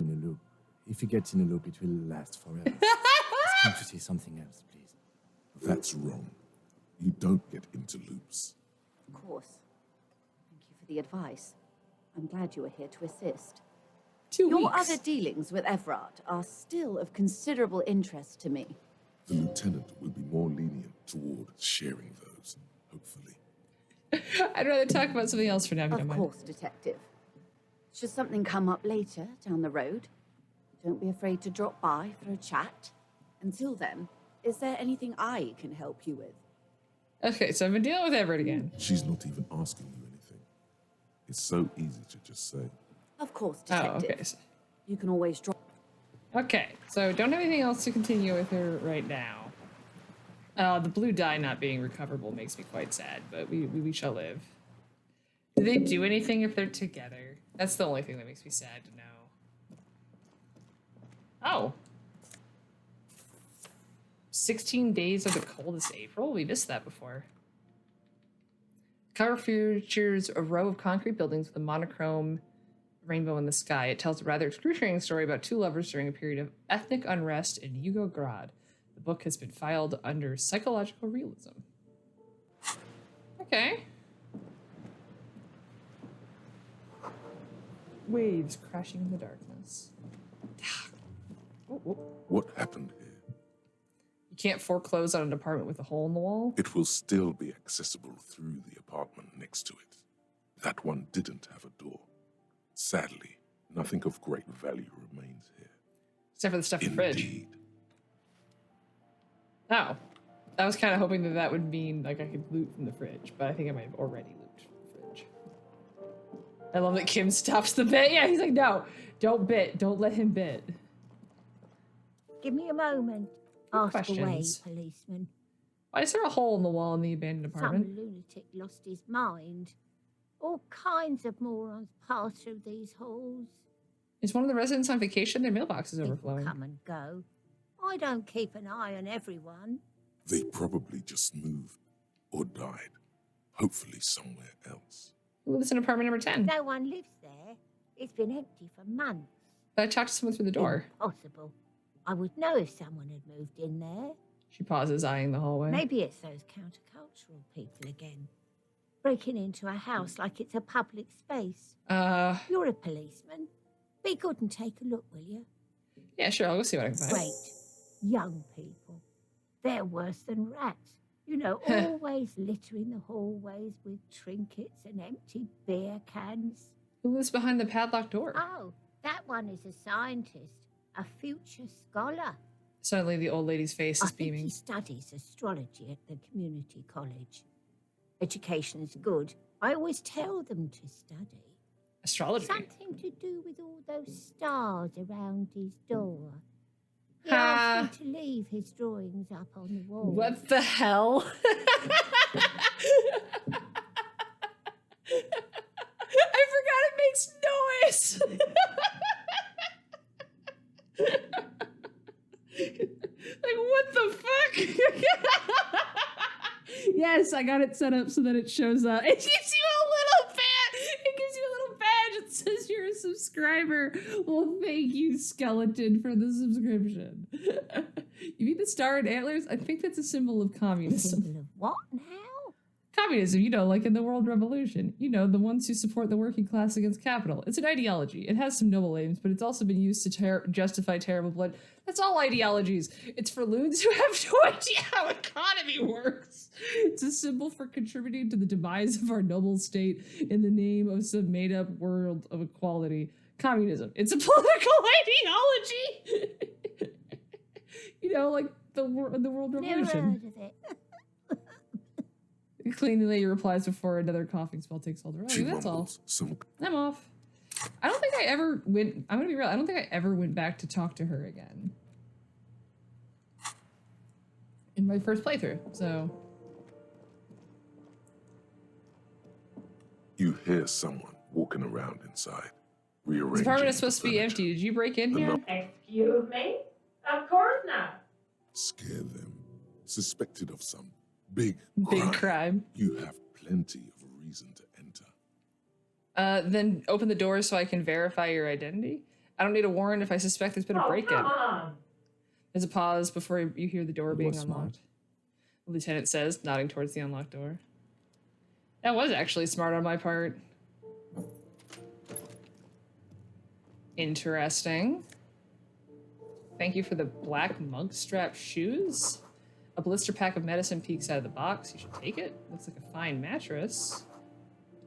in a loop. If he gets in a loop, it will last forever. Ask him to say something else, please. That's wrong. You don't get into loops. Of course. Thank you for the advice. I'm glad you were here to assist. 2 Your weeks. other dealings with Everard are still of considerable interest to me. The lieutenant will be more lenient toward sharing those, hopefully. I'd rather talk about something else for now, if you Of don't mind. course, Detective. Should something come up later down the road, don't be afraid to drop by for a chat. Until then, is there anything I can help you with? Okay, so I've been dealing with Everett again. She's not even asking you anything. It's so easy to just say. Of course, Oh, Detective. okay. You can always drop. Okay, so don't have anything else to continue with her right now. The blue dye not being recoverable makes me quite sad, but we shall live. Do they do anything if they're together? That's the only thing that makes me sad to know. Oh. 16 days of the coldest April? We missed that before. Cover features a row of concrete buildings with a monochrome rainbow in the sky. It tells a rather excruciating story about two lovers during a period of ethnic unrest in Yugograd. The book has been filed under psychological realism. Okay. Waves crashing in the darkness. Oh, oh. What happened here? You can't foreclose on an apartment with a hole in the wall? It will still be accessible through the apartment next to it. That one didn't have a door. Sadly, nothing of great value remains here. Except for the stuff in the fridge. Indeed. Oh. I was kind of hoping that that would mean like I could loot from the fridge, but I think I might have already looted from the fridge. I love that Kim stops the bit. Yeah, he's like, no, don't bit. Don't let him bit. Give me a moment. Ask away, Questions? policeman. Why is there a hole in the wall in the abandoned apartment? Some lunatic lost his mind. All kinds of morons pass through these halls. Is one of the residents on vacation? Their mailbox is People overflowing. come and go. I don't keep an eye on everyone. They probably just moved or died. Hopefully somewhere else. Who lives in apartment number 10? No one lives there. It's been empty for months. But I talked to someone through the door. Impossible. I would know if someone had moved in there. She pauses, eyeing the hallway. Maybe it's those countercultural people again. Breaking into a house like it's a public space. You're a policeman. Be good and take a look, will you? Yeah, sure, I'll go see what I can find. Great. Young people. They're worse than rats. You know, always littering the hallways with trinkets and empty beer cans. Who lives behind the padlocked door? Oh, that one is a scientist, a future scholar. Suddenly the old lady's face I is think he beaming. studies astrology at the community college. Education's good. I always tell them to study. Astrology. Something to do with all those stars around his door. He Ha. asked me to leave his drawings up on the wall. What the hell? I forgot it makes noise. Like, what the fuck? Yes, I got it set up so that it shows up. It gives you a little badge. It gives you a little badge. It says you're a subscriber. Well, thank you, Skeleton, for the subscription. You mean the star and antlers? I think that's a symbol of communism. Symbol of what now? Communism, you know, like in the World Revolution. You know, the ones who support the working class against capital. It's an ideology. It has some noble aims, but it's also been used to justify terrible blood. That's all ideologies. It's for loons who have no idea how economy works. It's a symbol for contributing to the demise of our noble state in the name of some made-up world of equality. Communism. It's a political ideology. You know, like the World Never Revolution. heard of it. Clean lady replies before another coughing spell takes hold of her. She That's all. mumbles some I'm off. I don't think I ever went. I'm gonna be real. I don't think I ever went back to talk to her again in my first playthrough. So You hear someone walking around inside, rearranging this apartment is the supposed to be furniture. empty. Did you break in The here? no- Excuse me? Of course not. Scare them. Suspected of some big Big crime. You have plenty of reason to enter. Then open the door so I can verify your identity. I don't need a warrant if I suspect there's been a Oh, break-in. come on. There's a pause before you hear the door being was unlocked. smart. The lieutenant says, nodding towards the unlocked door. That was actually smart on my part. Interesting. Thank you for the black mug strap shoes. A blister pack of medicine peeks out of the box. You should take it. Looks like a fine mattress.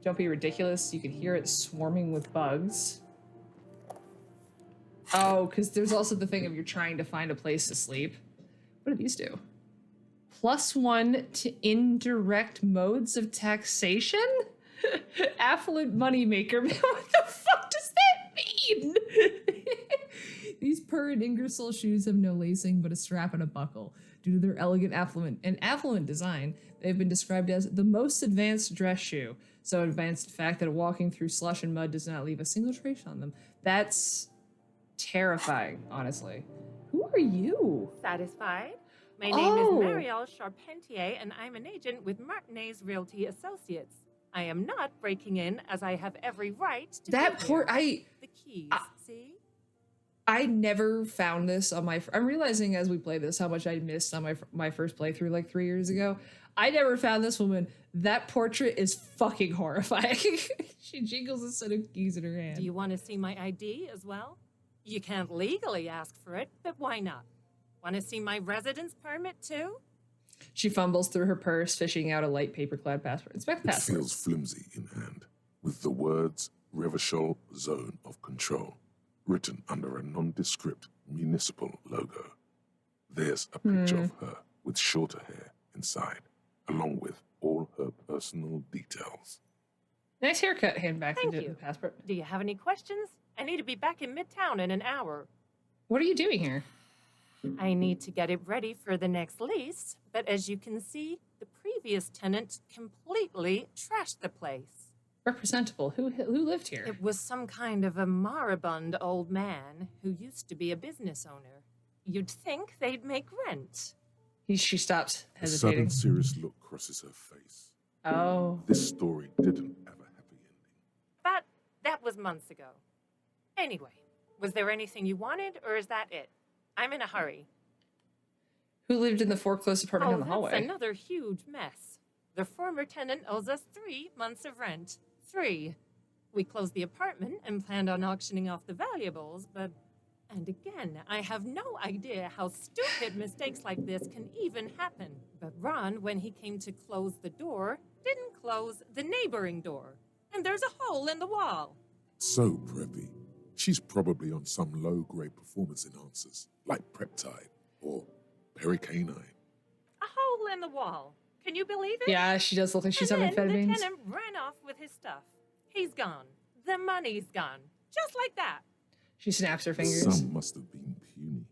Don't be ridiculous. You can hear it swarming with bugs. Oh, because there's also the thing of you're trying to find a place to sleep. What do these do? +1 to indirect modes of taxation? Affluent moneymaker. What the fuck does that mean? These Purr Ingersoll shoes have no lacing but a strap and a buckle. Due to their elegant affluent design, they have been described as the most advanced dress shoe. So advanced in fact that walking through slush and mud does not leave a single trace on them. That's terrifying, honestly. Who are you? Satisfied? My name is Marielle Charpentier, and I'm an agent with Martinez Realty Associates. I am not breaking in, as I have every right to That be poor here. The keys, see? I never found this on my... I'm realizing as we play this how much I missed on my first playthrough like 3 years ago. I never found this woman. That portrait is fucking horrifying. She jingles a set of keys in her hand. Do you want to see my ID as well? You can't legally ask for it, but why not? Want to see my residence permit too? She fumbles through her purse, fishing out a light paper-clad passport. Inspect the It passport. feels flimsy in hand, with the words Revachol Zone of Control written under a nondescript municipal logo. There's a picture of her with shorter hair inside, along with all her personal details. Nice haircut. Hand back Thank the you. passport. Do you have any questions? I need to be back in Midtown in an hour. What are you doing here? I need to get it ready for the next lease, but as you can see, the previous tenant completely trashed the place. Representable. Who lived here? It was some kind of a moribund old man who used to be a business owner. You'd think they'd make rent. She stops, A hesitating. sudden serious look crosses her face. Oh. This story didn't have a happy ending. But that was months ago. Anyway, was there anything you wanted, or is that it? I'm in a hurry. Who lived in the foreclosed apartment in the hallway? That's another huge mess. The former tenant owes us 3 months of rent. 3. We closed the apartment and planned on auctioning off the valuables, but... And again, I have no idea how stupid mistakes like this can even happen. But Ron, when he came to close the door, didn't close the neighboring door. And there's a hole in the wall. So preppy. She's probably on some low-grade performance enhancers, like Preptide or Pericanine. A hole in the wall. Can you believe it? Yeah, she does look like she's on And then the amphetamines. tenant ran off with his stuff. He's gone. The money's gone. Just like that. She snaps her The fingers. sum must have been puny.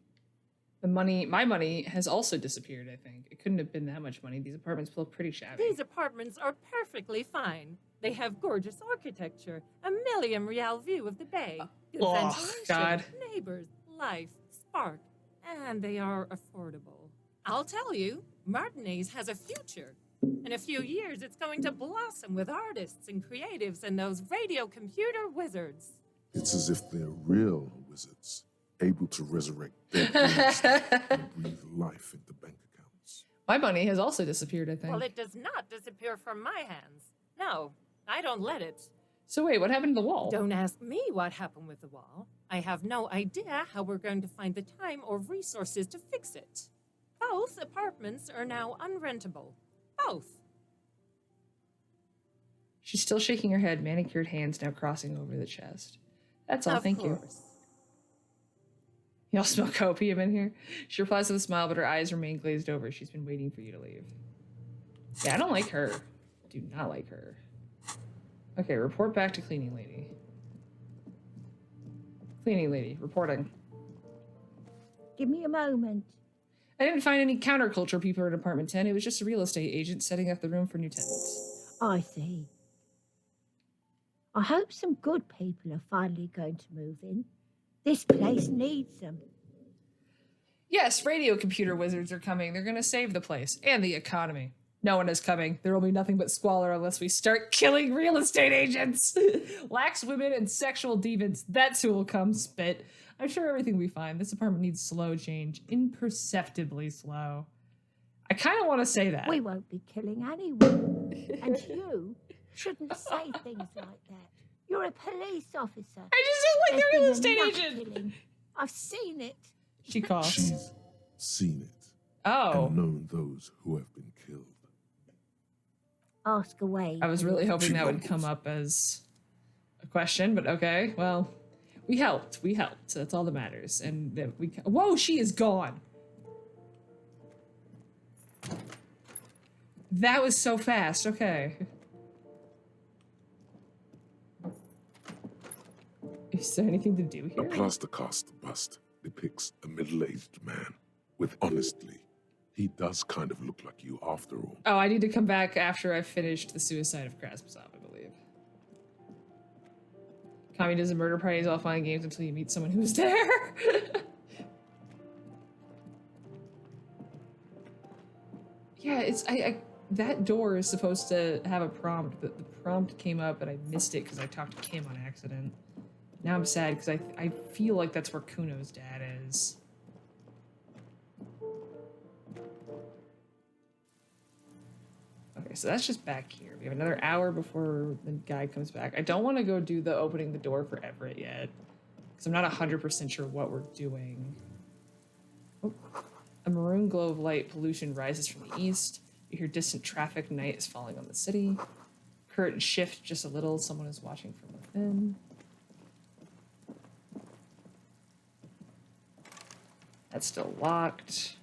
My money has also disappeared, I think. It couldn't have been that much money. These apartments look pretty shabby. These apartments are perfectly fine. They have gorgeous architecture, a million real view of the bay, good Oh, ventilation, God. neighbors, life, spark, and they are affordable. I'll tell you, Martinez has a future. In a few years, it's going to blossom with artists and creatives and those radio computer wizards. It's as if they're real wizards, able to resurrect dead dreams and breathe life into bank accounts. My money has also disappeared, I think. Well, it does not disappear from my hands. No, I don't let it. So wait, what happened to the wall? Don't ask me what happened with the wall. I have no idea how we're going to find the time or resources to fix it. Both apartments are now unrentable. Both. She's still shaking her head, manicured hands now crossing over the chest. That's all, thank you. Y'all smell copium in here? She replies with a smile, but her eyes remain glazed over. She's been waiting for you to leave. Yeah, I don't like her. Do not like her. Okay, report back to cleaning lady. Cleaning lady, reporting. Give me a moment. I didn't find any counterculture people in apartment 10. It was just a real estate agent setting up the room for new tenants. I see. I hope some good people are finally going to move in. This place needs them. Yes, radio computer wizards are coming. They're going to save the place and the economy. No one is coming. There will be nothing but squalor unless we start killing real estate agents. Lax women and sexual demons. That's who will come spit. I'm sure everything will be fine. This apartment needs slow change. Imperceptibly slow. I kind of want to say that. We won't be killing anyone. And you shouldn't say things like that. You're a police officer. I just don't like the real estate agent. Killing. I've seen it. She coughs. She's seen it. Oh. And known those who have been killed. Ask away. I was really hoping She that would mumbles. come up as a question, but okay. Well, we helped. We helped. So that's all that matters. And that we. Whoa, she is gone. That was so fast. Okay. Is there anything to do A here? plaster cast bust depicts a middle-aged man with honestly, he does kind of look like you after all. Oh, I need to come back after I've finished the suicide of Krasnov, I believe. Communism murder parties all fun and games until you meet someone who's there. Yeah, it's I that door is supposed to have a prompt, but the prompt came up and I missed it because I talked to Kim on accident. Now I'm sad because I feel like that's where Kuno's dad is. Okay, so that's just back here. We have another hour before the guy comes back. I don't want to go do the opening the door for Everett yet because I'm not 100% sure what we're doing. Oh. A maroon glow of light pollution rises from the east. You hear distant traffic. Night is falling on the city. Curtains shift just a little. Someone is watching from within. That's still locked.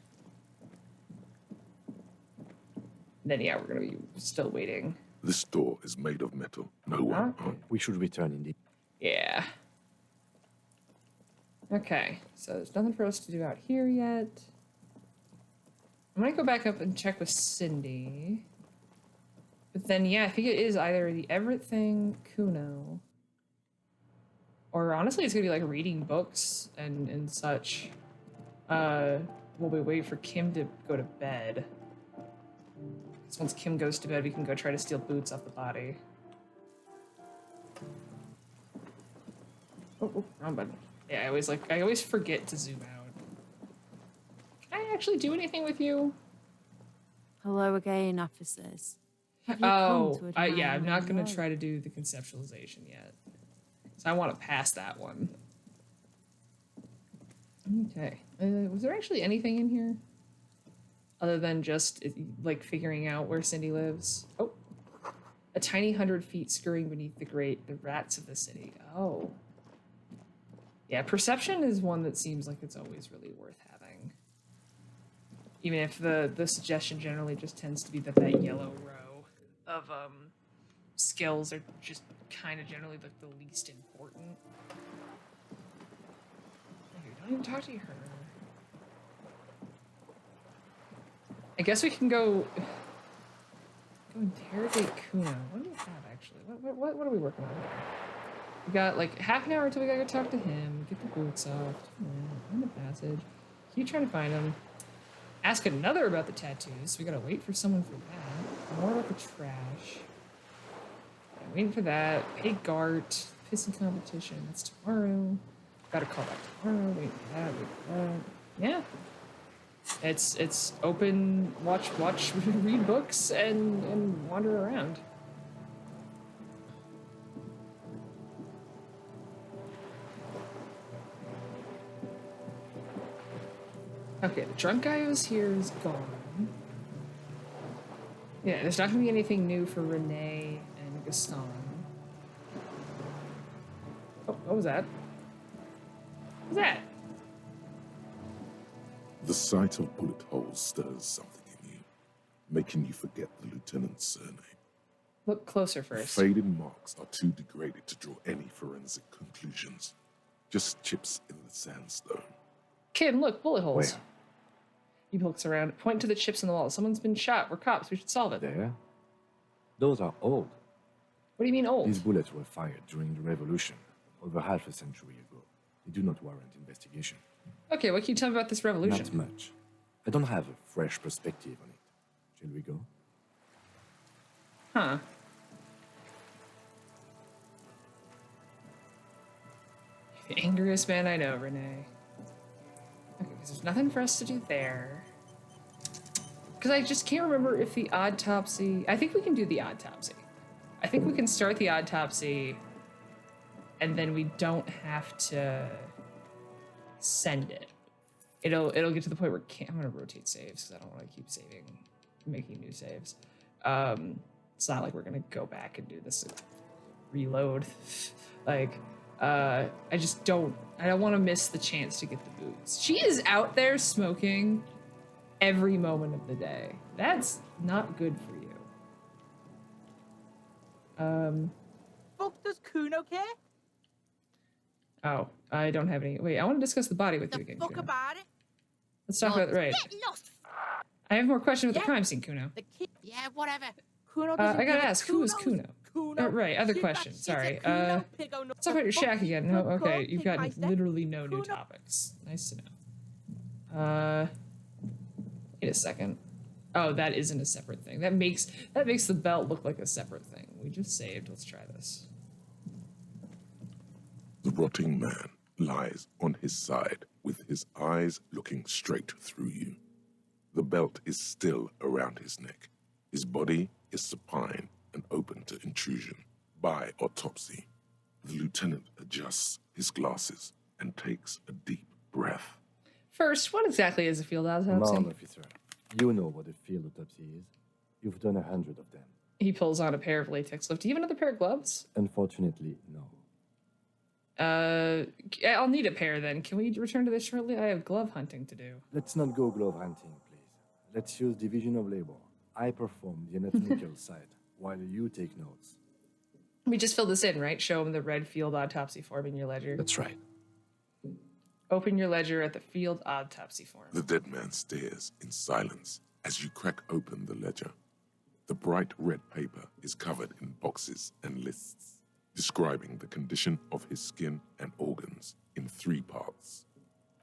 And then, yeah, we're going to be still waiting. This door is made of metal. No one. We should return indeed. Yeah. Okay, so there's nothing for us to do out here yet. I'm gonna go back up and check with Cindy. But then, yeah, I think it is either the Everett thing, Kuno, or honestly, it's gonna be like reading books and such. While we wait for Kim to go to bed. Because once Kim goes to bed, we can go try to steal boots off the body. Oh, wrong button. Yeah, I always forget to zoom out. Can I actually do anything with you? Hello again, officers. Have you come to admire yeah, I'm my not going to love? try to do the conceptualization yet. So I want to pass that one. Okay. Was there actually anything in here? Other than just, like, figuring out where Cindy lives? Oh. A tiny 100 feet scurrying beneath the grate, the rats of the city. Oh. Yeah, perception is one that seems like it's always really worth having. Even if the suggestion generally just tends to be that yellow row of skills are just kind of generally like the least important. Okay, don't even talk to her. I guess we can go interrogate Kuno. What do we have actually? What are we working on here? We got like half an hour until we gotta go talk to him, get the boots off, find the passage, keep trying to find him, ask another about the tattoos. We gotta wait for someone for that. More about the trash. Yeah, waiting for that. Pay Gart, pissing competition. That's tomorrow. Gotta call back tomorrow. Wait for that. Wait for that. Yeah. It's open. Watch, read books, and wander around. Okay, the drunk guy who was here is gone. Yeah, there's not gonna be anything new for Renee and Gaston. Oh, what was that? What was that? The sight of bullet holes stirs something in you, making you forget the lieutenant's surname. Look closer first. Faded marks are too degraded to draw any forensic conclusions. Just chips in the sandstone. Kim, look, bullet holes. Where? He looks around. Point to the chips in the wall. Someone's been shot. We're cops. We should solve it. There? Those are old. What do you mean old? These bullets were fired during the revolution, over half a century ago. They do not warrant investigation. Okay, what can you tell me about this revolution? Not much. I don't have a fresh perspective on it. Shall we go? Huh. The angriest man I know, Renee. Okay, because there's nothing for us to do there. Because I just can't remember if the autopsy... I think we can do the autopsy. I think we can start the autopsy, and then we don't have to send it. It'll get to the point where I'm gonna rotate saves because I don't want to keep making new saves. It's not like we're gonna go back and do this and reload. Like, I don't want to miss the chance to get the boots. She is out there smoking every moment of the day. That's not good for you. Fuck, does Kuno care? Oh, I don't have any. Wait, I want to discuss the body with you The again, fuck Kuno. about it? Let's talk about right. Get lost. I have more questions with Yeah. the crime scene, Kuno. The kid. Yeah, whatever. Kuno doesn't I gotta give a ask, who is Kuno's Kuno? Kuno. Right, other Shit, question. that Sorry. shit's a Kuno, piggo, no- Let's talk about your the shack fuck again. you No, could okay, go, you've pig got meister. literally no new Kuno- topics. Nice to know. Wait a second. Oh, that isn't a separate thing. That makes the belt look like a separate thing. We just saved. Let's try this. The rotting man lies on his side with his eyes looking straight through you. The belt is still around his neck. His body is supine and open to intrusion. By autopsy, the lieutenant adjusts his glasses and takes a deep breath. First, what exactly is a field Come autopsy? on, officer. You know what a field autopsy is. You've done 100 of them. He pulls on a pair of latex gloves. Do you have another pair of gloves? Unfortunately, no. I'll need a pair then. Can we return to this shortly? I have glove hunting to do. Let's not go glove hunting, please. Let's use division of labor. I perform the anatomical side, while you take notes. We just fill this in, right? Show him the red field autopsy form in your ledger. That's right. Open your ledger at the field autopsy form. The dead man stares in silence as you crack open the ledger. The bright red paper is covered in boxes and lists, describing the condition of his skin and organs in 3 parts.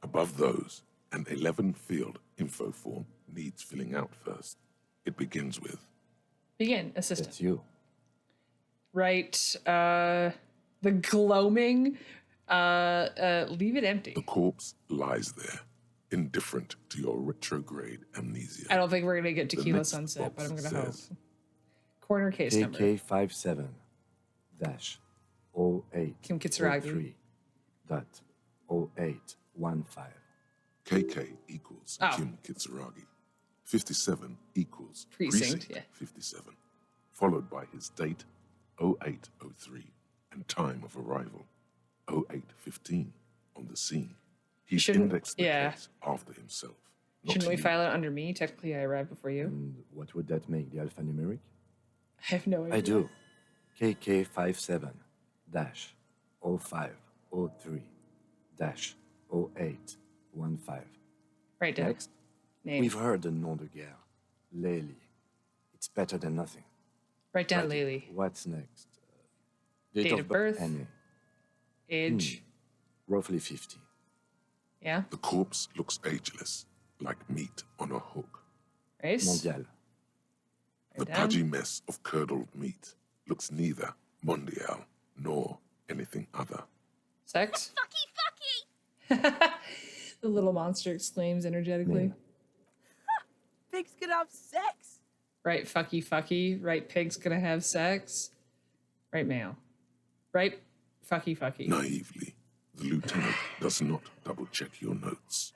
Above those, an 11-field info form needs filling out first. It begins with, Begin, assistant. That's you. Right, the gloaming, leave it empty. the corpse lies there, indifferent to your retrograde amnesia. I don't think we're gonna get The Tequila next Sunset, but I'm box gonna hope. says, Corner case number. KK57-0803 Kim Kitsuragi. dot 0815. KK equals Oh. Kim Kitsuragi. 57 equals Precinct, yeah. 57, followed by his date, 0803, and time of arrival, 0815, on the scene. He Shouldn't- indexed the yeah. case after himself. not Shouldn't we you. file it under me? Technically, I arrived before you. And what would that make the alphanumeric? I have no idea. I do. KK57-0503-0815. Right down. Next, Name. we've heard the nom de guerre. Lely. It's better than nothing. Write down Right. Lely. What's next? Date of birth. Annie. Age. Roughly 50. Yeah. The corpse looks ageless, like meat on a hook. Race. Mondial. The down. pudgy mess of curdled meat looks neither mondial nor anything other. Sex. Fucky! The little monster exclaims energetically. Name. Pigs can have sex. Right, fucky. Right, pig's gonna have sex. Right, male. Right, fucky. Naively, the lieutenant does not double-check your notes.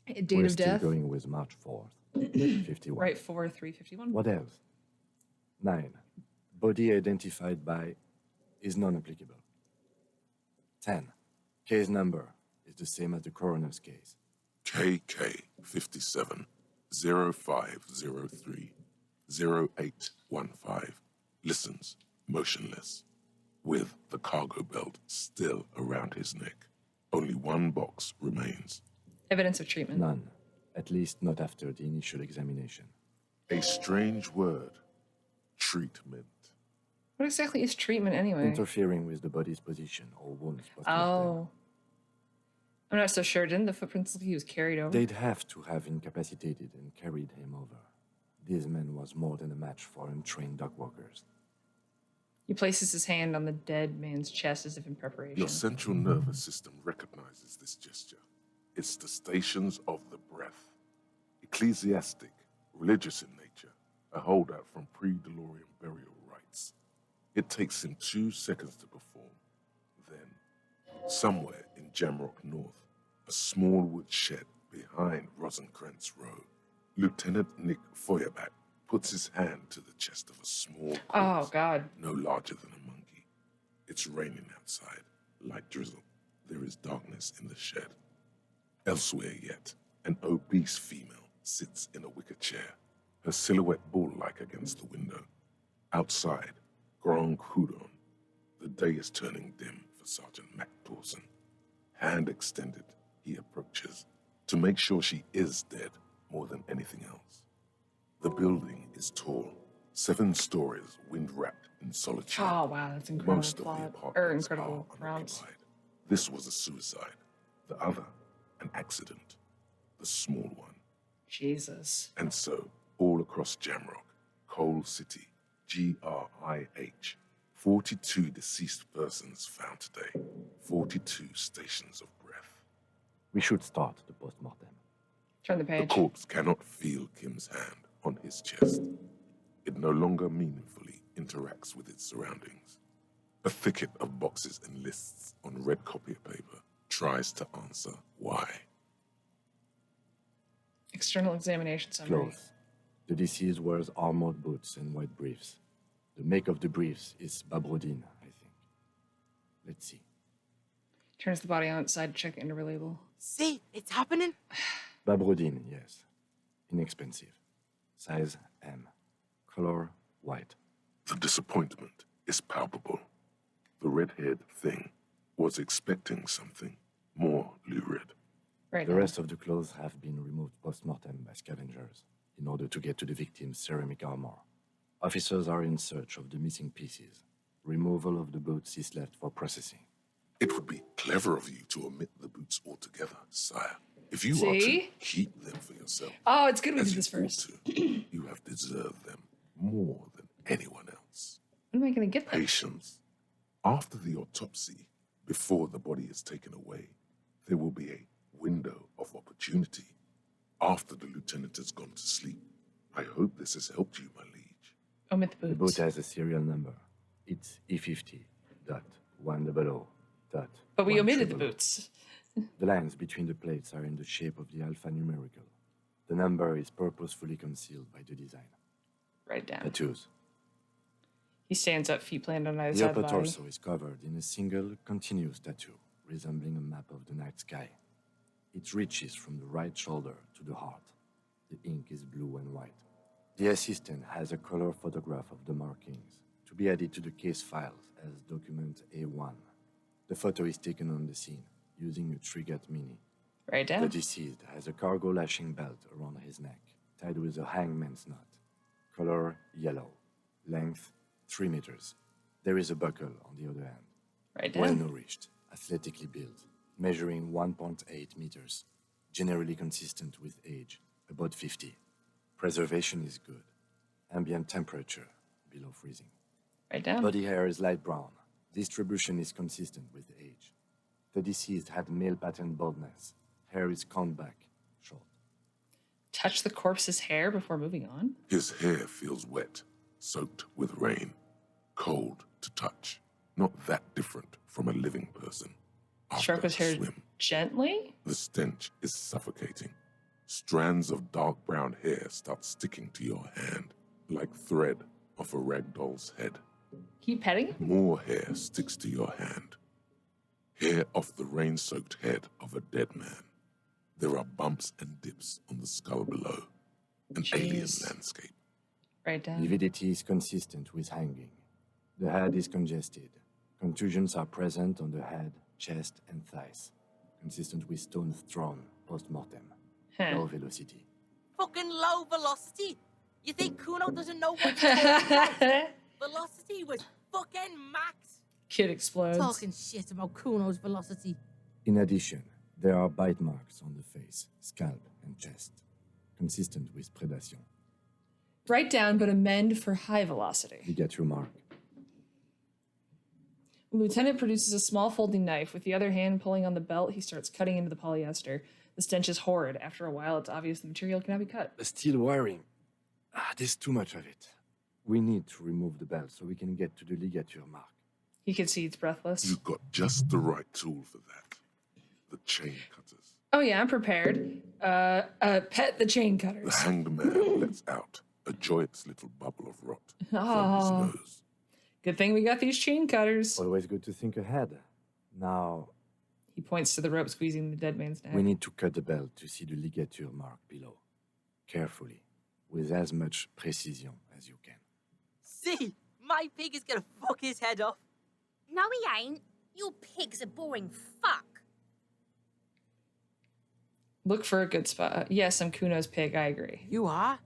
Date We're of still death. going with March 4th. 51. Right, 4/3/51. What else? 9. Body identified by is non-applicable. 10. Case number is the same as the coroner's case. KK57 0503 0815 listens motionless, with the cargo belt still around his neck. Only 1 box remains. Evidence of treatment. None. At least not after the initial examination. A strange word. Treatment. What exactly is treatment anyway? Interfering with the body's position or wounds. post-mortem. Oh. I'm not so sure. Didn't the footprints look like he was carried over? They'd have to have incapacitated and carried him over. this man was more than a match for untrained dog walkers. He places his hand on the dead man's chest as if in preparation. Your central nervous system recognizes this gesture. It's the stations of the breath. Ecclesiastic, religious in nature, a holdout from pre-Delorian burial rites. It takes him 2 seconds to perform. Then, somewhere in Jamrock North, a small wood shed behind Rosencrantz Row, Lieutenant Nick Feuerbach puts his hand to the chest of a small corpse, Oh, God. no larger than a monkey. It's raining outside, light drizzle. There is darkness in the shed. Elsewhere yet, an obese female sits in a wicker chair, her silhouette bull-like against the window. Outside, Grand Coudon. The day is turning dim for Sergeant Mac Dawson. Hand extended, he approaches, to make sure she is dead more than anything else. The building is tall, 7 stories, wind-wrapped in solitude. Oh, wow, that's incredible Most of the plot. apartments Incredible are prompts. unoccupied. This was a suicide. The other, an accident. The small one. Jesus. And so, all across Jamrock, Coal City, GRIH, 42 deceased persons found today. 42 stations of breath. We should start the post-mortem. Turn the The page. corpse cannot feel Kim's hand on his chest. It no longer meaningfully interacts with its surroundings. A thicket of boxes and lists on red copy paper tries to answer why. External examination summary. Clothes. The deceased wears armored boots and white briefs. The make of the briefs is Babrodine, I think. Let's see. Turns the body on its side to check the underwear label. See, it's happening. Babrodine, yes. Inexpensive. Size M. Color white. The disappointment is palpable. The red-haired thing was expecting something more lurid. Right The now. rest of the clothes have been removed post-mortem by scavengers in order to get to the victim's ceramic armor. Officers are in search of the missing pieces. Removal of the boots is left for processing. It would be clever of you to omit the boots altogether, sire. If you are to See? keep them for yourself, Oh, it's good we as did you this ought first. to, you have deserved them more than anyone else. When am I going to get them? Patience. After the autopsy, before the body is taken away, there will be a window of opportunity. After the lieutenant has gone to sleep. I hope this has helped you, my liege. Omit the The boots. boot has a serial number. It's E50.100. But we omitted the 100. boots. The lines between the plates are in the shape of the alphanumerical. The number is purposefully concealed by the design. Write it down. Tattoos. He stands up, feet planted on either The side of upper the body. torso is covered in a single continuous tattoo, resembling a map of the night sky. It reaches from the right shoulder to the heart. The ink is blue and white. The assistant has a color photograph of the markings to be added to the case files as document A1. The photo is taken on the scene using a Trigat Mini. Write it The down. deceased has a cargo lashing belt around his neck, tied with a hangman's knot. Color yellow. Length 3 meters. There is a buckle on the other hand. Write it Well down. nourished, athletically built, measuring 1.8 meters, generally consistent with age, about 50. Preservation is good. Ambient temperature, below freezing. Write it down. Body hair is light brown. Distribution is consistent with age. The deceased had male pattern baldness. Hair is combed back, short. Touch the corpse's hair before moving on. His hair feels wet, soaked with rain, cold to touch. Not that different from a living person. Stroke After his a hair swim, gently. the stench is suffocating. Strands of dark brown hair start sticking to your hand, like thread off a rag doll's head. Keep petting him. More hair sticks to your hand. Hair off the rain-soaked head of a dead man. There are bumps and dips on the skull below. An alien Jeez. landscape. Write it down. Lividity is consistent with hanging. The head is congested. Contusions are present on the head, chest, and thighs. Consistent with stones thrown post-mortem. Huh. Low velocity. Fucking low velocity. You think Kuno doesn't know what you're talking about? Velocity was fucking max. Kid explodes. Talking shit about Kuno's velocity. In addition, there are bite marks on the face, scalp, and chest. Consistent with predation. Write down, but amend for high velocity. Ligature mark. Lieutenant produces a small folding knife. With the other hand pulling on the belt, he starts cutting into the polyester. The stench is horrid. After a while, it's obvious the material cannot be cut. The steel wiring. There's too much of it. We need to remove the belt so we can get to the ligature mark. He concedes, breathless. You've got just the right tool for that. The chain cutters. Oh yeah, I'm prepared. Pet the chain The cutters. hanged man lets out a joyous little bubble of rot from his Oh. nose. Good thing we got these chain cutters. Always good to think ahead. Now, He points to the rope squeezing the dead man's neck. we need to cut the belt to see the ligature mark below. Carefully, with as much precision as you can. See, my pig is gonna fuck his head off. No, he ain't. Your pig's a boring fuck. Look for a good spot. Yes, I'm Kuno's pig. I agree. You are?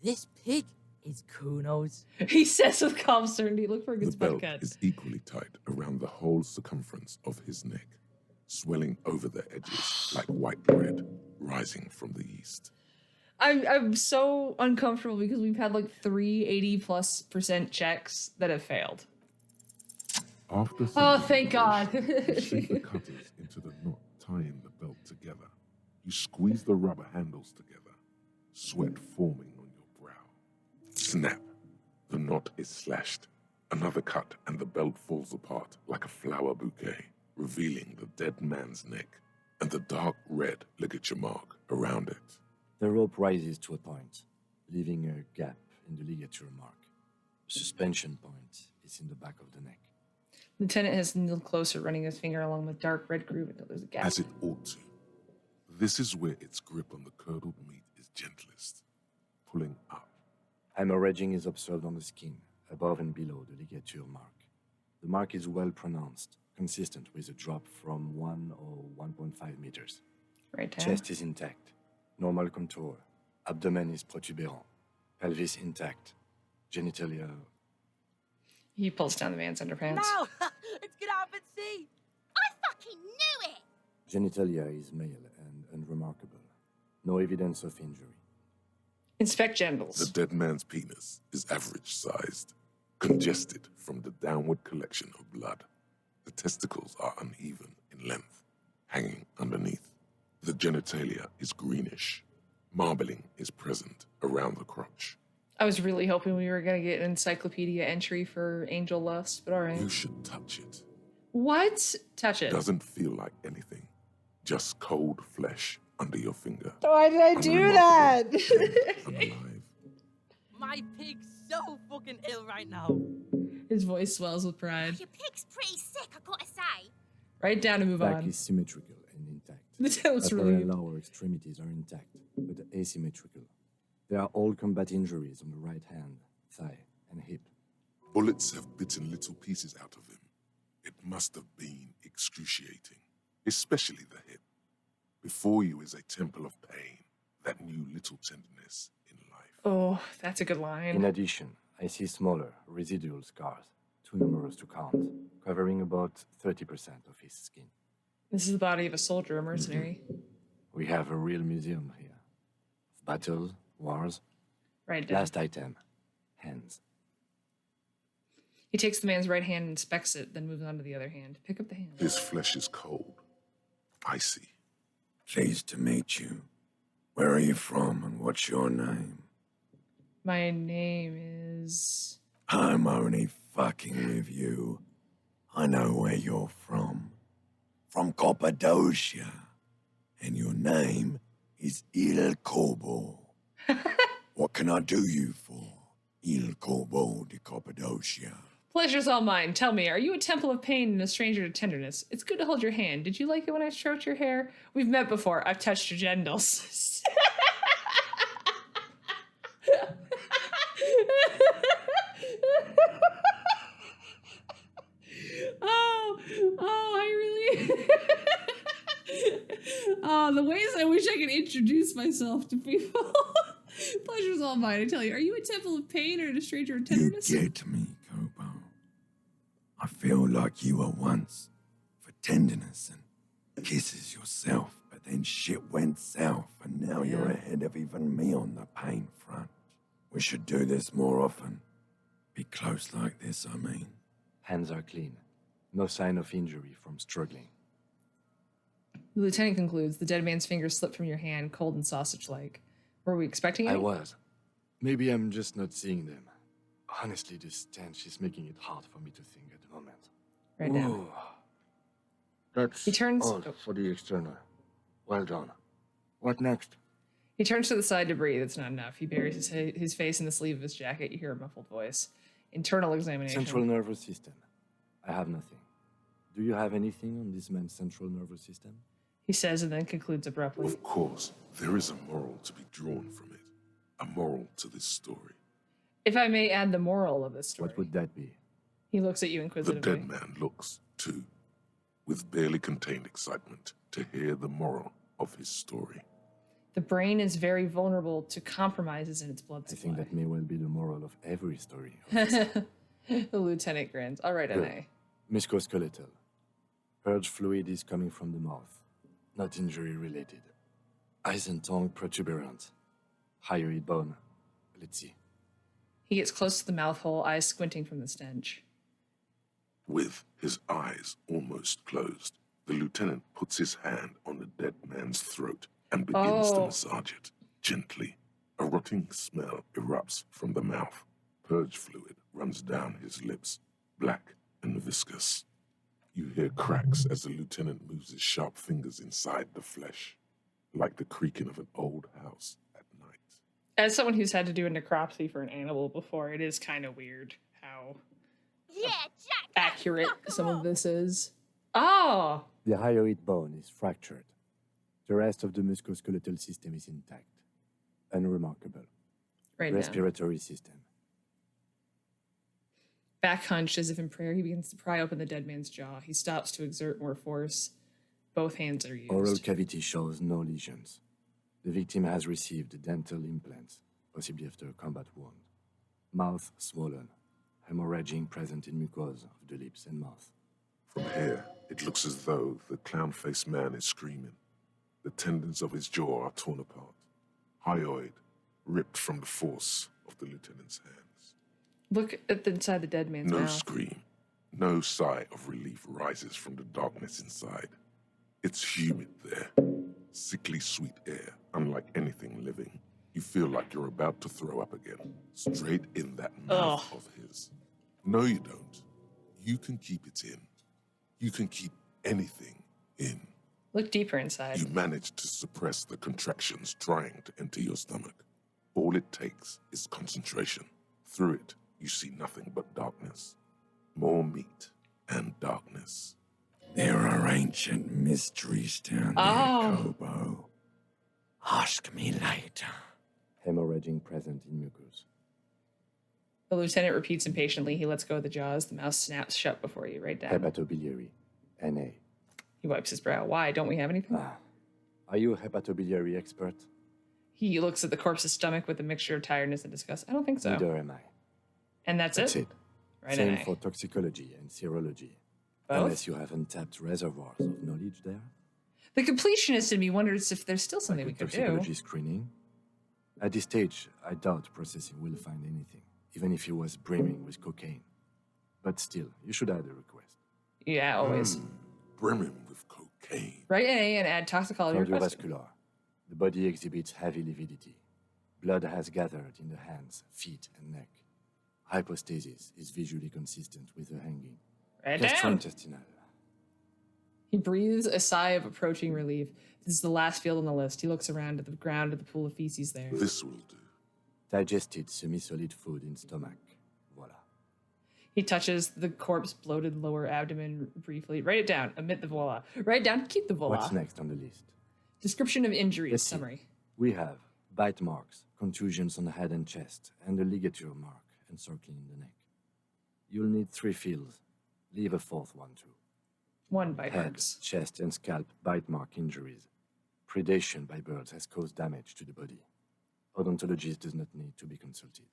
This pig is Kuno's. He says with calm certainty, look for a good The spot to belt cut. is equally tight around the whole circumference of his neck, swelling over the edges like white bread rising from the yeast. I'm so uncomfortable because we've had like 380+% checks that have failed. After Oh, thank God. you sink the cutters into the knot tying the belt together. You squeeze the rubber handles together, sweat forming on your brow. Snap! The knot is slashed. Another cut and the belt falls apart like a flower bouquet, revealing the dead man's neck and the dark red ligature mark around it. The rope rises to a point, leaving a gap in the ligature mark. The suspension point is in the back of the neck. Lieutenant has kneeled closer, running his finger along the dark red groove until there's a gap. As it ought to. This is where its grip on the curdled meat is gentlest, pulling up. Hemorrhaging is observed on the skin, above and below the ligature mark. The mark is well pronounced, consistent with a drop from 1 or 1.5 meters. Right down. Chest is intact, normal contour. Abdomen is protuberant, pelvis intact, genitalia. He pulls down the man's underpants. No! It's gonna happen, see? I fucking knew it! Genitalia is male and unremarkable. No evidence of injury. Inspect genitals. The dead man's penis is average-sized, congested from the downward collection of blood. The testicles are uneven in length, hanging underneath. The genitalia is greenish. Marbling is present around the crotch. I was really hoping we were going to get an encyclopedia entry for angel lust, but all right. You should touch it. What? Touch it. Doesn't feel like anything. Just cold flesh under your finger. Why did I do that? Unalive. My pig's so fucking ill right now. His voice swells with pride. Your pig's pretty sick, I gotta say. Write down and move Back on. is symmetrical and intact. This looks Upper really and good. lower extremities are intact, but asymmetrical. There are all combat injuries on the right hand, thigh, and hip. Bullets have bitten little pieces out of him. It must have been excruciating, especially the hip. Before you is a temple of pain that knew little tenderness in life. Oh, that's a good In line. addition, I see smaller, residual scars, too numerous to count, covering about 30% of his skin. This is the body of a soldier, a mercenary. We have a real museum here. Of battles, wars. Write down. Last item, hands. He takes the man's right hand and inspects it, then moves on to the other hand. Pick up the hand. His flesh is cold, icy. Pleased to meet you. Where are you from and what's your name? My name is... I'm only fucking with you. I know where you're from. From Cappadocia. And your name is Il Corbo. What can I do you for? Il Corbo de Cappadocia. Pleasure's all mine. Tell me, are you a temple of pain and a stranger to tenderness? It's good to hold your hand. Did you like it when I stroked your hair? We've met before. I've touched your genitals. I really... Oh, the ways I wish I could introduce myself to people. Pleasure's all mine, I tell you. Are you a temple of pain or a stranger of You tenderness? get me, Corbo. I feel like you were once for tenderness and kisses yourself, but then shit went south, and now you're Yeah. ahead of even me on the pain front. We should do this more often. Be close like this, I mean. Hands are clean. No sign of injury from struggling. The lieutenant concludes, the dead man's fingers slip from your hand, cold and sausage-like. Were we expecting I any? was. Maybe I'm just not seeing them. Honestly, this stench is making it hard for me to think at the moment. Right now. Whoa. That's He turns- all for the external. Well done. What next? He turns to the side to breathe. It's not enough. He buries his face in the sleeve of his jacket. You hear a muffled voice. Internal examination. Central nervous system. I have nothing. Do you have anything on this man's central nervous system? He says and then concludes abruptly. Of course, there is a moral to be drawn from it. A moral to this story. If I may add the moral of this story. What would that be? He looks at you The inquisitively. dead man looks, too, with barely contained excitement to hear the moral of his story. The brain is very vulnerable to compromises in its blood I supply. think that may well be the moral of every story. The lieutenant grins. All right, Good. N.A. Musculoskeletal. Purge fluid is coming from the mouth. Not injury related. Eyes and tongue protuberant. Hyoid bone. Let's see. He gets close to the mouth hole, eyes squinting from the stench. With his eyes almost closed, the lieutenant puts his hand on the dead man's throat and begins to massage it gently. A rotting smell erupts from the mouth. Purge fluid runs down his lips, black and viscous. You hear cracks as the lieutenant moves his sharp fingers inside the flesh, like the creaking of an old house at night. As someone who's had to do a necropsy for an animal before, it is kind of weird how Yeah, Jack. accurate some of this is. Oh! The hyoid bone is fractured. The rest of the musculoskeletal system is intact. Unremarkable. Right now. Respiratory system. Back hunched as if in prayer, he begins to pry open the dead man's jaw. He stops to exert more force. Both hands are used. Oral cavity shows no lesions. The victim has received dental implants, possibly after a combat wound. Mouth swollen. Hemorrhaging present in mucosa of the lips and mouth. From here, it looks as though the clown-faced man is screaming. The tendons of his jaw are torn apart. Hyoid ripped from the force of the lieutenant's hands. Look at the inside the dead man's No mouth. scream, no sigh of relief rises from the darkness inside. It's humid there. Sickly sweet air, unlike anything living. You feel like you're about to throw up again, straight in that mouth of his. No, you don't. You can keep it in. You can keep anything in. Look deeper inside. You manage to suppress the contractions trying to enter your stomach. All it takes is concentration. Through it, you see nothing but darkness. More meat and darkness. There are ancient mysteries down there, Kobo. Ask me later. Hemorrhaging present in mucus. The lieutenant repeats impatiently. He lets go of the jaws. The mouth snaps shut before you. Right down. Hepatobiliary. NA. He wipes his brow. Why? Don't we have anything? Are you a hepatobiliary expert? He looks at the corpse's stomach with a mixture of tiredness and disgust. I don't think so. Neither am I. And that's it? Right, Same NA. for toxicology and serology. Both? Unless you have untapped reservoirs of knowledge there. The completionist in me wonders if there's still something we Like could toxicology do. screening. At this stage, I doubt processing will find anything, even if he was brimming with cocaine. But still, you should add a request. Yeah, always. Brimming with cocaine. Write NA and add toxicology request. Cardiovascular. The body exhibits heavy lividity. Blood has gathered in the hands, feet, and neck. Hypostasis is visually consistent with the hanging. Write it down. Gastrointestinal. He breathes a sigh of approaching relief. This is the last field on the list. He looks around at the ground at the pool of feces there. This will do. Digested semi-solid food in stomach. Voila. He touches the corpse bloated lower abdomen briefly. Write it down. Omit the voila. Write it down. Keep the voila. What's next on the list? Description of injuries. Let's see. Summary. We have bite marks, contusions on the head and chest, and a ligature mark encircling the neck. You'll need 3 fields. Leave a 4th one too. 1 bite Head, marks. chest, and scalp bite mark injuries. Predation by birds has caused damage to the body. Odontologist does not need to be consulted.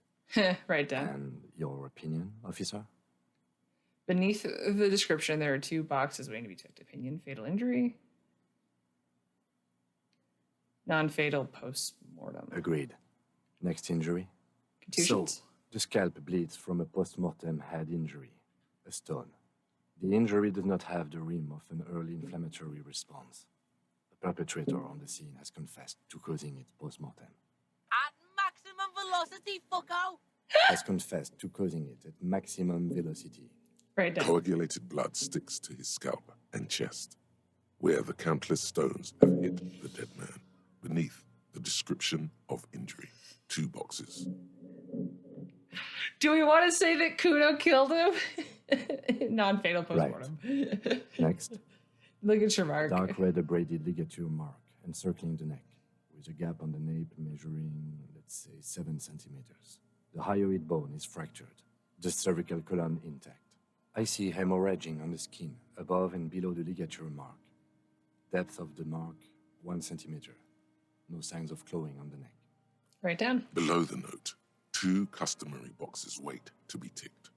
Write it down. And your opinion, officer? Beneath the description, there are 2 boxes waiting to be checked. Opinion, fatal injury. Non-fatal post-mortem. Agreed. Next injury? Contusions? So, the scalp bleeds from a post-mortem head injury, a stone. The injury does not have the rim of an early inflammatory response. The perpetrator on the scene has confessed to causing it post-mortem. At maximum velocity, fucko! Has confessed to causing it at maximum velocity. Right down. Coagulated blood sticks to his scalp and chest, where the countless stones have hit the dead man. Beneath the description of injury, 2 boxes. Do we want to say that Kuno killed him? Non-fatal postmortem. Next, Ligature mark. dark red abraded ligature mark encircling the neck, with a gap on the nape measuring, let's say, 7 centimeters. The hyoid bone is fractured, the cervical column intact. I see hemorrhaging on the skin, above and below the ligature mark. Depth of the mark, 1 centimeter. No signs of clawing on the neck. Right down. Below the note, 2 customary boxes wait to be ticked.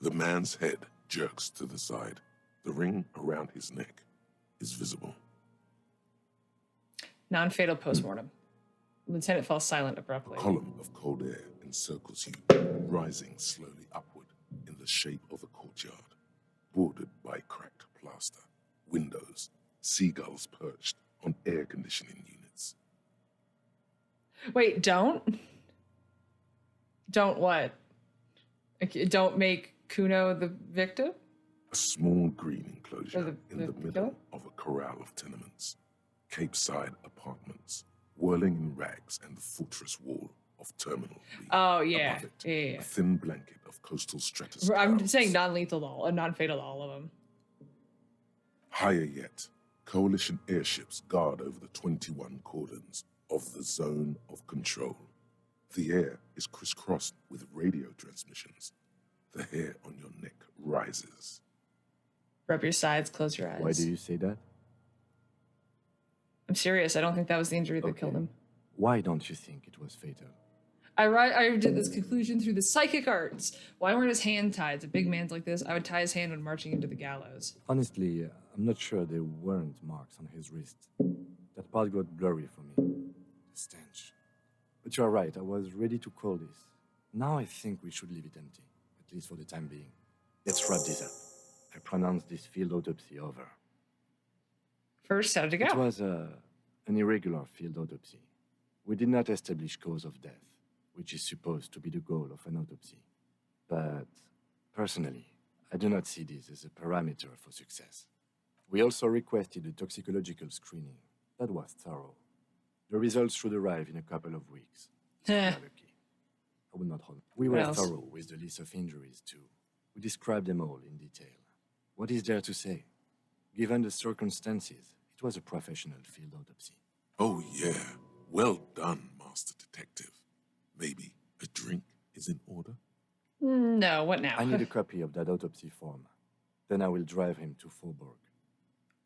The man's head jerks to the side. The ring around his neck is visible. Non-fatal postmortem. Lieutenant falls silent A abruptly. column of cold air encircles you, rising slowly upward in the shape of a courtyard, bordered by cracked plaster, windows, seagulls perched on air conditioning units. Wait, don't? Don't what? Like, don't make Kuno the victim? A small green enclosure in the the middle of a corral of tenements, Cape-side apartments, whirling in rags, and the fortress wall of Terminal B. Oh, yeah. Above it, Yeah. a thin blanket of coastal stratus I'm clouds. saying non-lethal to all, non-fatal to all of them. Higher yet, coalition airships guard over the 21 cordons of the zone of control. The air is crisscrossed with radio transmissions. The hair on your neck rises. Rub your sides, close your eyes. Why do you say that? I'm serious. I don't think that was the injury that Okay. killed him. Why don't you think it was fatal? I did this conclusion through the psychic arts. Why weren't his hands tied? It's a big man's like this. I would tie his hand when marching into the gallows. Honestly, I'm not sure there weren't marks on his wrist. That part got blurry for me. The stench. But you are right, I was ready to call this. Now I think we should leave it empty, at least for the time being. Let's wrap this up. I pronounce this field autopsy over. First, how did it go? It was an irregular field autopsy. We did not establish cause of death, which is supposed to be the goal of an autopsy. But personally, I do not see this as a parameter for success. We also requested a toxicological screening. That was thorough. The results should arrive in a couple of weeks. We are lucky. I will not hold. We What were else? thorough with the list of injuries too. We described them all in detail. What is there to say? Given the circumstances, it was a professional field autopsy. Oh, yeah. Well done, Master Detective. Maybe a drink is in order? No, what now? I need a copy of that autopsy form. Then I will drive him to Faubourg.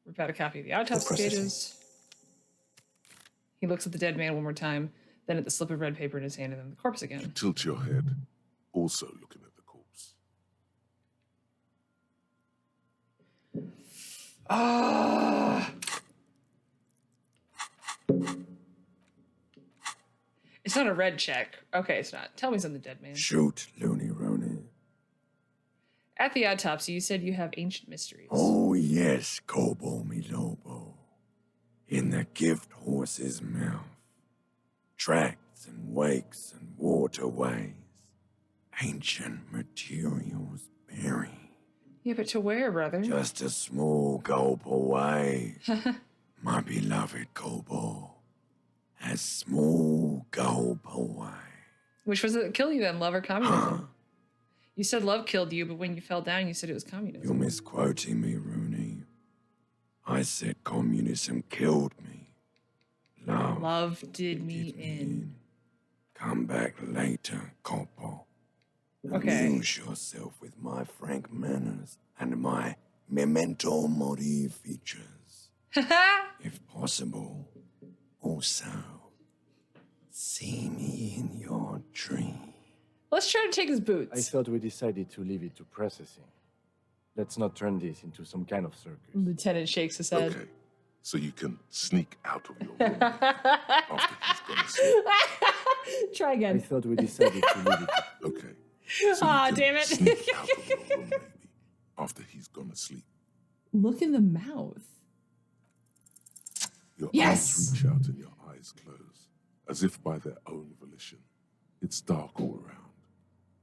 We've got a copy of the autopsy processing. pages. He looks at the dead man one more time, then at the slip of red paper in his hand, and then the corpse You again. tilt your head, also looking at the corpse. Ah! It's not a red check. Okay, it's not. Tell me something, dead man. Shoot, Looney Rooney. At the autopsy, you said you have ancient mysteries. Oh, yes, Kobo mi Lobo. In the gift horse's mouth. Tracts and wakes and waterways. Ancient materials buried. Yeah, but to where, brother? Just a small gulp away. My beloved Kobo. A small gulp away. Which was it that killed you then, love or communism? You said love killed you, but when you fell down, you said it was communism. You're misquoting me, Rooney. I said communism killed me. Love did me in. Come back later, Kobo. Okay. Amuse yourself with my frank manners and my memento mori features. If possible, also see me in your dream. Let's try to take his I boots. thought we decided to leave it to processing. Let's not turn this into some kind of circus. Lieutenant shakes his head. Okay, so you can sneak out of your room after he's gone to sleep. Try I again. thought we decided to leave it. Okay. So Aw, you can damn it. sneak out of your room, maybe, after he's gone to sleep. Look in the mouth. Your Yes! arms reach out and your eyes close, as if by their own volition. It's dark all around.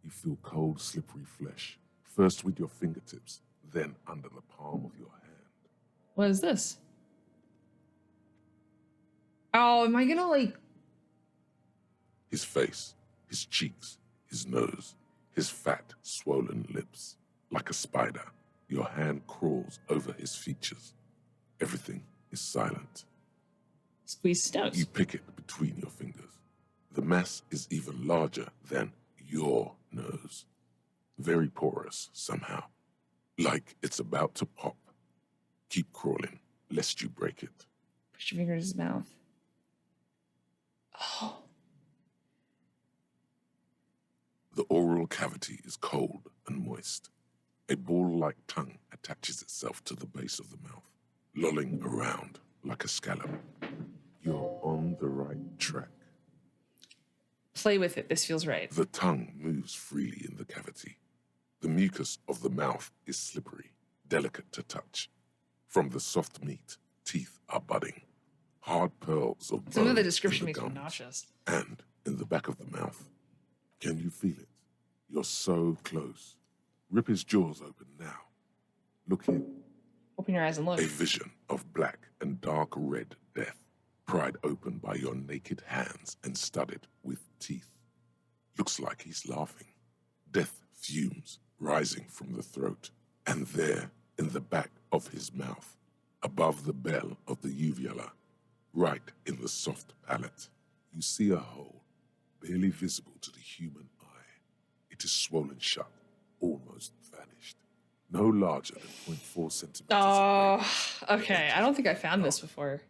You feel cold, slippery flesh, first with your fingertips, then under the palm of your hand. What is this? Oh, am I gonna like... His face, his cheeks, his nose, his fat, swollen lips. Like a spider, your hand crawls over his features. Everything is silent. Squeeze his nose. You pick it between your fingers. The mass is even larger than your nose. Very porous somehow. Like it's about to pop. Keep crawling, lest you break it. Push your finger in his mouth. Oh. The oral cavity is cold and moist. A ball-like tongue attaches itself to the base of the mouth, lolling around like a scallop. You're on the right track. Play with it. This feels right. The tongue moves freely in the cavity. The mucus of the mouth is slippery, delicate to touch. From the soft meat, teeth are budding. Hard pearls of bone Some of the in description the makes me gums, nauseous. and in the back of the mouth. Can you feel it? You're so close. Rip his jaws open now. Look in. Open your eyes and look. A vision of black and dark red death, pried open by your naked hands and studded with teeth. Looks like he's laughing. Death fumes rising from the throat, and there, in the back of his mouth, above the bell of the uvula, right in the soft palate, you see a hole, barely visible to the human eye. It is swollen shut, almost vanished. No larger than 0.4 centimeters. Oh, okay. I don't think I found this before.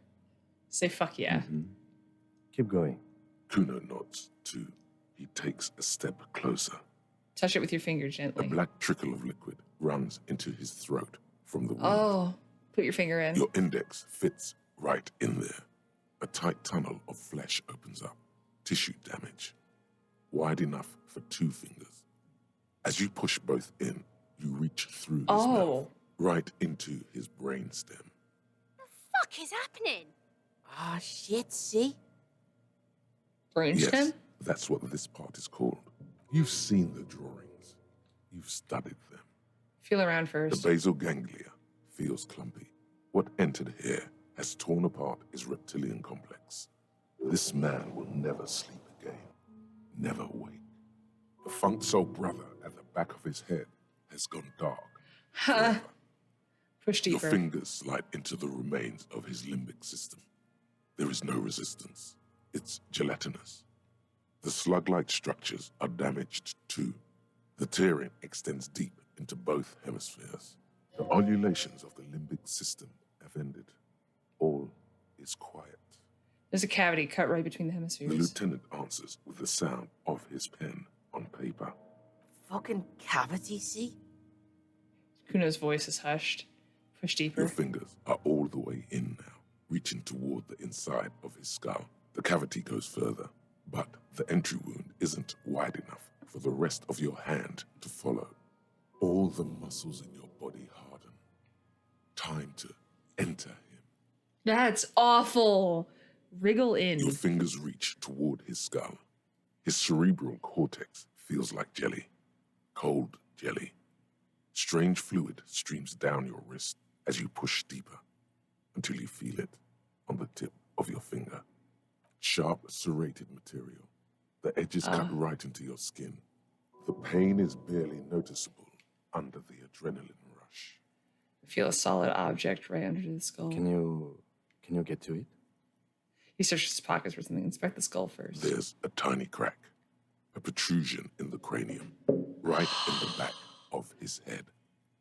Say fuck yeah. Mm-hmm. Keep going. Kuno nods, too. He takes a step closer. Touch it with your finger A gently. black trickle of liquid runs into his throat from the wound. Oh, put your finger in. Your index fits right in there. A tight tunnel of flesh opens up. Tissue damage. Wide enough for 2 fingers. As you push both in, you reach through his mouth, right into his brainstem. The fuck is happening? Ah, shit, see? Brainstem? Yes, that's what this part is called. You've seen the drawings. You've studied them. Feel around The first. basal ganglia feels clumpy. What entered here has torn apart his reptilian complex. This man will never sleep again. Never wake. The funk soul brother at the back of his head has gone dark. forever. Push Your deeper. fingers slide into the remains of his limbic system. There is no resistance. It's gelatinous. The slug-like structures are damaged too. The tearing extends deep into both hemispheres. The undulations of the limbic system have ended. All is quiet. There's a cavity cut right between the The hemispheres. lieutenant answers with the sound of his pen on paper. Fucking cavity, see? Kuno's voice is hushed. Push deeper. Your fingers are all the way in now, reaching toward the inside of his skull. The cavity goes further, but the entry wound isn't wide enough for the rest of your hand to follow. All the muscles in your body harden. Time to enter him. That's awful. Wriggle in. Your fingers reach toward his skull. His cerebral cortex feels like jelly. Cold jelly. Strange fluid streams down your wrist as you push deeper until you feel it on the tip of your finger. Sharp, serrated material. The edges cut right into your skin. The pain is barely noticeable under the adrenaline rush. Feel a solid object right under the skull. Can you get to it? He searches his pockets for something. Inspect the skull first. There's a tiny crack, a protrusion in the cranium, right in the back of his head.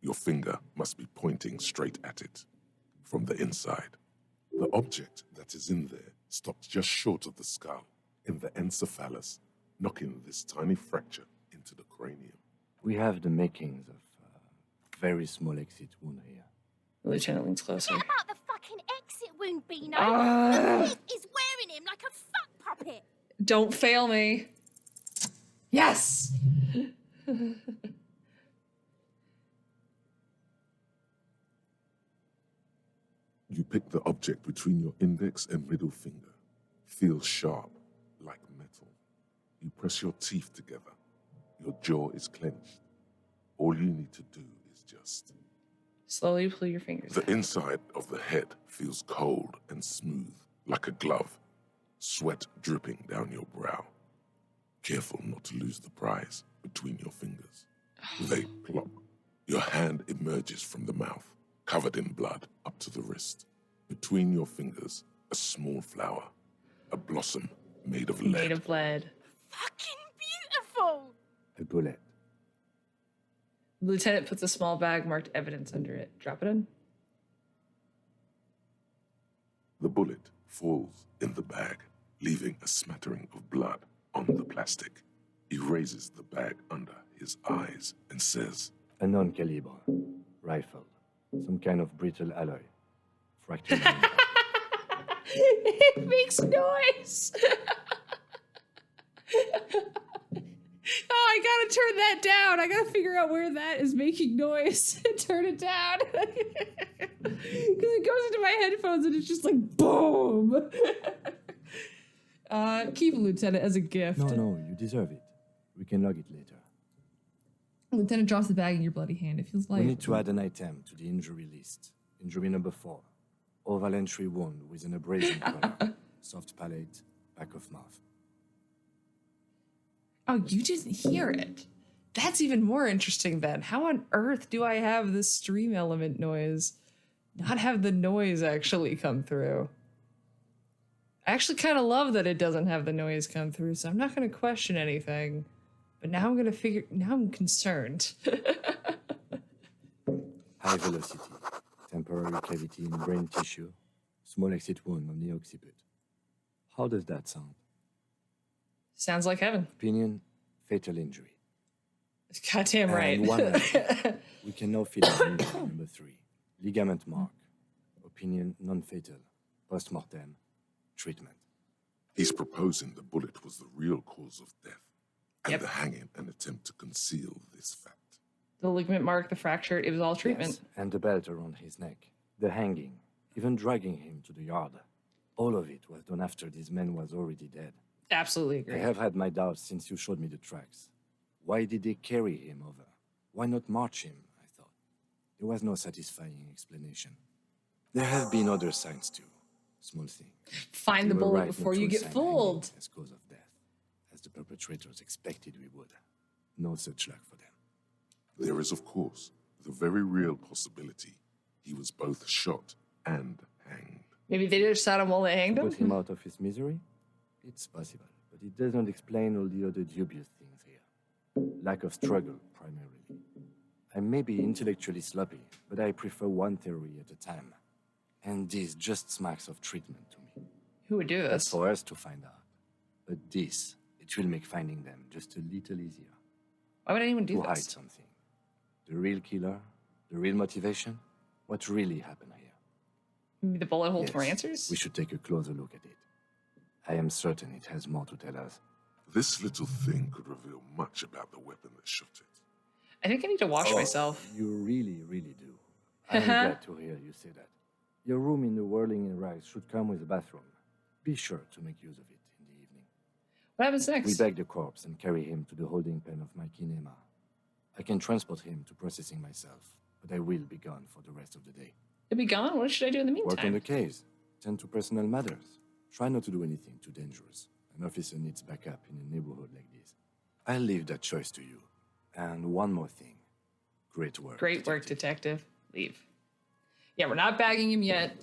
Your finger must be pointing straight at it from the inside. The object that is in there stops just short of the skull, in the encephalus, knocking this tiny fracture into the cranium. We have the makings of a very small exit wound here. The lieutenant leans closer. What about the fucking exit wound, Beano. He's wearing him like a fuck puppet. Don't fail me. Yes! You pick the object between your index and middle finger. Feels sharp, like metal. You press your teeth together. Your jaw is clenched. All you need to do is just... Slowly pull your fingers The out. inside of the head feels cold and smooth, like a glove. Sweat dripping down your brow. Careful not to lose the prize between your fingers. They plop. Your hand emerges from the mouth, covered in blood up to the wrist. Between your fingers, a small flower. A blossom made of lead. Made of lead. Fucking beautiful. A bullet. The lieutenant puts a small bag marked evidence under it. Drop it in. The bullet falls in the bag, leaving a smattering of blood on the plastic. He raises the bag under his eyes and says, A non-caliber. Rifle. Some kind of brittle alloy. Fractured. It makes noise. Oh, I gotta turn that down. I gotta figure out where that is making noise and turn it down. Because it goes into my headphones and it's just like boom. Keep Lieutenant as a gift. No, you deserve it. We can log it later. Lieutenant drops the bag in your bloody hand. It feels We light. need to add an item to the injury list. Injury number 4. Oval entry wound with an abrasion collar. Soft palate, back of mouth. Oh, you didn't hear it. That's even more interesting then. How on earth do I have this stream element noise not have the noise actually come through? I actually kind of love that it doesn't have the noise come through, so I'm not going to question anything. But now I'm going to figure... Now I'm concerned. High velocity. Temporary cavity in brain tissue. Small exit wound on the occiput. How does that sound? Sounds like heaven. Opinion, fatal injury. Goddamn right. And one more. We can now fit in injury number 3. Ligament mark. Opinion, non-fatal. Post-mortem. Treatment. he's proposing the bullet was the real cause of death, and Yep. the hanging an attempt to conceal this fact. The ligament mark, the fracture, it was all treatment. Yes, and the belt around his neck. The hanging. Even dragging him to the yard. All of it was done after this man was already dead. Absolutely I agree. have had my doubts since you showed me the tracks. Why did they carry him over? Why not march him, I thought. There was no satisfying explanation. There have been other signs too. Small things. Find the You were bullet right before not you to get assign fooled. hanging as cause of death, as the perpetrators expected we would. No such luck for them. There is, of course, the very real possibility he was both shot and hanged. Maybe they just shot him while they hanged Put him him. out of his misery? It's possible, but it doesn't explain all the other dubious things here. Lack of struggle, primarily. I may be intellectually sloppy, but I prefer one theory at a time. And this just smacks of treatment to me. Who would do That's this? for us to find out. But this, it will make finding them just a little easier. Why would anyone do To hide this? something. The real killer, the real motivation, what really happened here. Maybe the bullet holds more Yes, answers? We should take a closer look at it. I am certain it has more to tell us. This little thing could reveal much about the weapon that shot it. I think I need to wash myself. You really, really do. I'm glad to hear you say that. Your room in the Whirling and Rise should come with a bathroom. Be sure to make use of it in the evening. What happens We next? bag the corpse and carry him to the holding pen of my kinema. I can transport him to processing myself, but I will be gone for the rest of the day. He'll be gone? What should I do in the Work on meantime? the case. Tend to personal matters. Try not to do anything too dangerous. An officer needs backup in a neighborhood like this. I'll leave that choice to you. And one more thing. Great work. Great work, detective. Leave. Yeah, we're not bagging him yet.